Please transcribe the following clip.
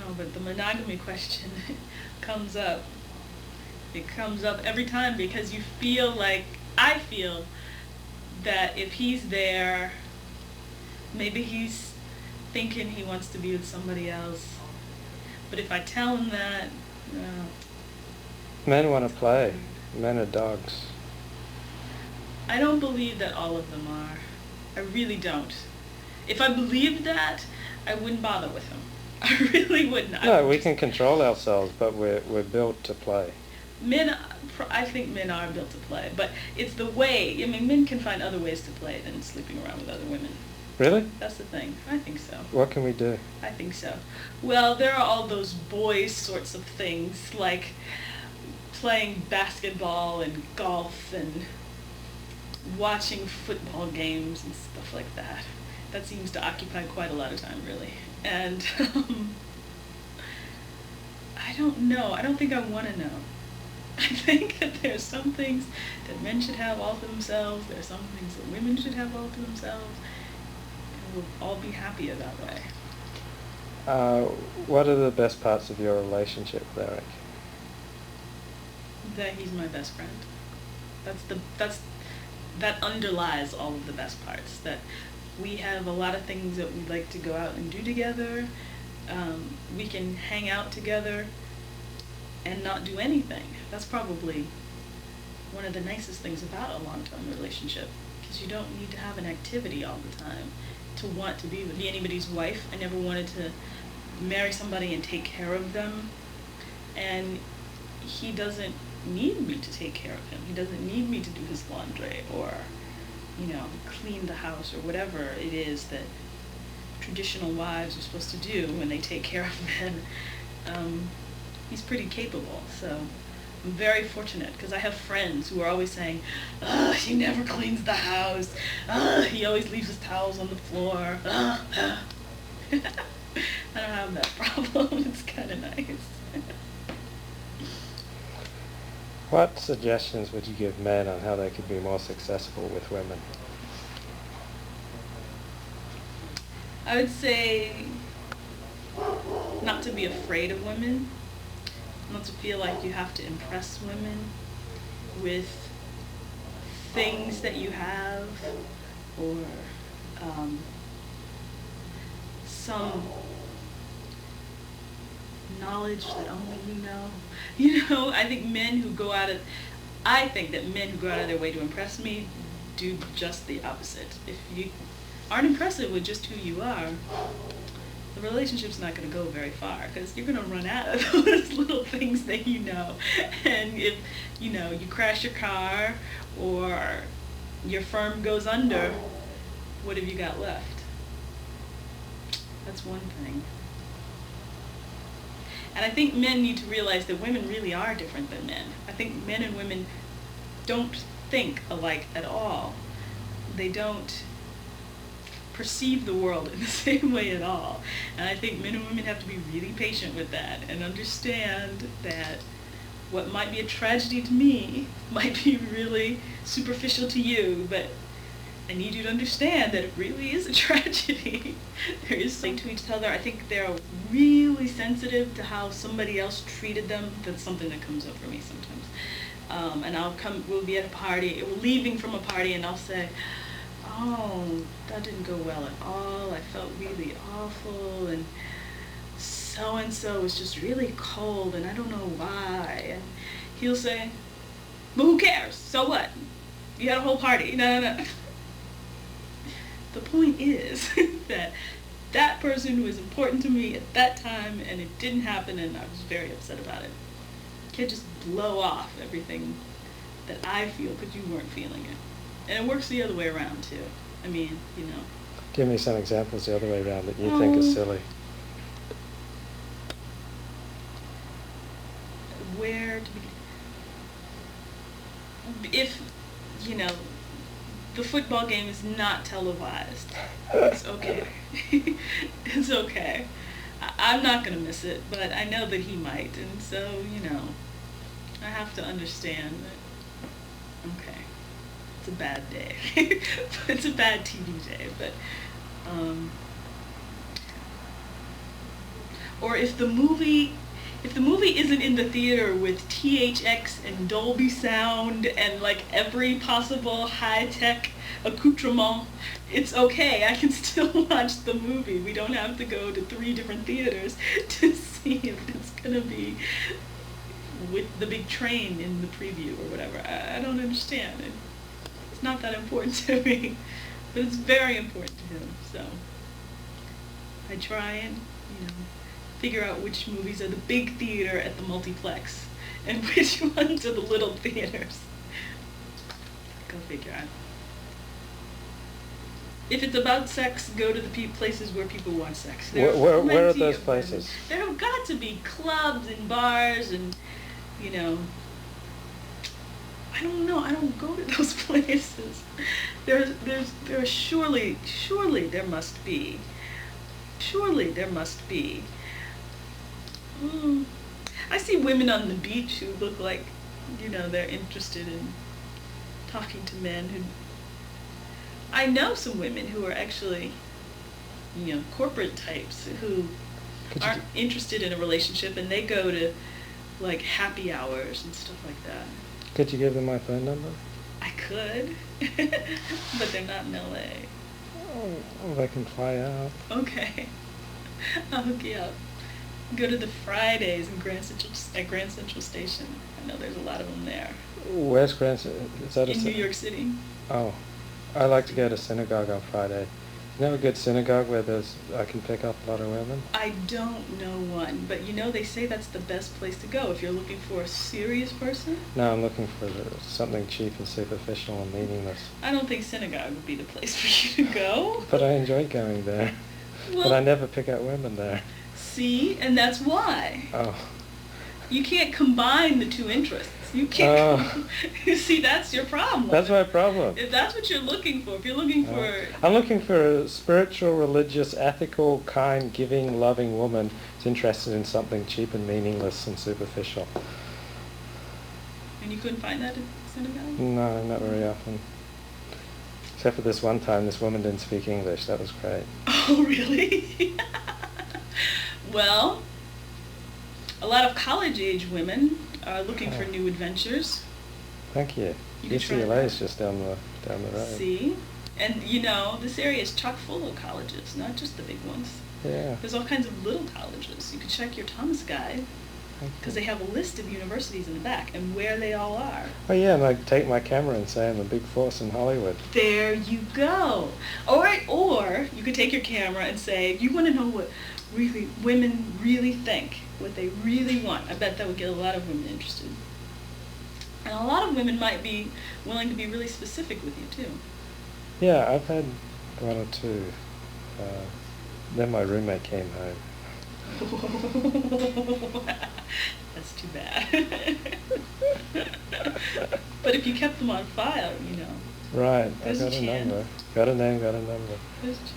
know, but the monogamy question comes up. It comes up every time because you feel like, I feel that if he's there, maybe he's thinking he wants to be with somebody else. But if I tell him that, no. Men want to It's play. hard. Men are dogs. I don't believe that all of them are. I really don't. If I believed that, I wouldn't bother with him. I really wouldn't. I No, would we just can control ourselves, but we're built to play. men. I think men are built to play, but it's the way. I mean, men can find other ways to play than sleeping around with other women. Really? That's the thing. I think so. What can we do? I think so. Well, there are all those boys sorts of things like playing basketball and golf and watching football games and stuff like that. That seems to occupy quite a lot of time, really. And I don't know. I don't think I want to know. I think that there's some things that men should have all to themselves. There are some things that women should have all to themselves. And we'll all be happier that way. Uh, what are the best parts of your relationship with Eric? That he's my best friend. That underlies all of the best parts. That we have a lot of things that we like to go out and do together. We can hang out together and not do anything. That's probably one of the nicest things about a long-term relationship, because you don't need to have an activity all the time to want to be anybody's wife. I never wanted to marry somebody and take care of them, and he doesn't need me to take care of him. He doesn't need me to do his laundry or, clean the house or whatever it is that traditional wives are supposed to do when they take care of men. He's pretty capable, so I'm very fortunate because I have friends who are always saying, he never cleans the house. He always leaves his towels on the floor. I don't have that problem. It's kind of nice. What suggestions would you give men on how they could be more successful with women? I would say not to be afraid of women, not to feel like you have to impress women with things that you have or some knowledge that only you know. I think that men who go out of their way to impress me do just the opposite. If you aren't impressive with just who you are, the relationship's not going to go very far because you're going to run out of those little things that you know. And if, you crash your car or your firm goes under, what have you got left? That's one thing. And I think men need to realize that women really are different than men. I think men and women don't think alike at all. They don't perceive the world in the same way at all. And I think men and women have to be really patient with that and understand that what might be a tragedy to me might be really superficial to you, but I need you to understand that it really is a tragedy. There is something to each other. I think they're really sensitive to how somebody else treated them. That's something that comes up for me sometimes. And we'll be at a party, we're leaving from a party, and I'll say, oh, that didn't go well at all. I felt really awful, and so-and-so was just really cold, and I don't know why. And he'll say, but who cares? So what? You had a whole party. No. The point is that person was important to me at that time, and it didn't happen, and I was very upset about it. You can't just blow off everything that I feel because you weren't feeling it. And it works the other way around, too. I mean, Give me some examples the other way around that you think is silly. Where to begin? If, the football game is not televised, it's okay. It's okay. I'm not going to miss it, but I know that he might. And so, I have to understand that, okay, it's a bad day. It's a bad TV day, but or if the movie isn't in the theater with THX and Dolby sound and like every possible high-tech accoutrement, it's okay. I can still watch the movie. We don't have to go to 3 different theaters to see if it's gonna be with the big train in the preview or whatever. I don't understand. It's not that important to me, but it's very important to him. So I try and, figure out which movies are the big theater at the multiplex and which ones are the little theaters. Go figure out. If it's about sex, go to the places where people want sex. There Where are plenty those of places? women. There have got to be clubs and bars and, I don't know. I don't go to those places. There's surely there must be. Surely there must be. I see women on the beach who look like, they're interested in talking to men who. I know some women who are actually, corporate types who aren't interested in a relationship, and they go to, like, happy hours and stuff like that. Could you give them my phone number? I could, but they're not in LA. Oh, they can fly out. Okay, I'll hook you up. Go to the Fridays at Grand Central Station. I know there's a lot of them there. Where's Grand Central? Is that in New York City. Oh, I like to go to synagogue on Friday. You know a good synagogue where I can pick up a lot of women? I don't know one, but they say that's the best place to go if you're looking for a serious person. No, I'm looking for something cheap and superficial and meaningless. I don't think synagogue would be the place for you to go. But I enjoy going there. Well, but I never pick out women there. See, and that's why. Oh. You can't combine the two interests. You can't. You see, that's your problem. That's my problem. If that's what you're looking for, if you're looking for... I'm looking for a spiritual, religious, ethical, kind, giving, loving woman who's interested in something cheap and meaningless and superficial. And you couldn't find that in synagogue? No, not very often. Except for this one time, this woman didn't speak English. That was great. Oh, really? Well, a lot of college-age women are looking for new adventures. Thank you. UCLA is just down the road. See? And, this area is chock full of colleges, not just the big ones. Yeah. There's all kinds of little colleges. You can check your Thomas Guide, because they have a list of universities in the back and where they all are. Oh, yeah, and I take my camera and say I'm a big force in Hollywood. There you go. Or you could take your camera and say, you want to know what women really think, what they really want. I bet that would get a lot of women interested. And a lot of women might be willing to be really specific with you, too. Yeah, I've had one or two. Then my roommate came home. That's too bad. But if you kept them on file, Right, I there's got a a chance. number. Got a name, got a number. There's a chance.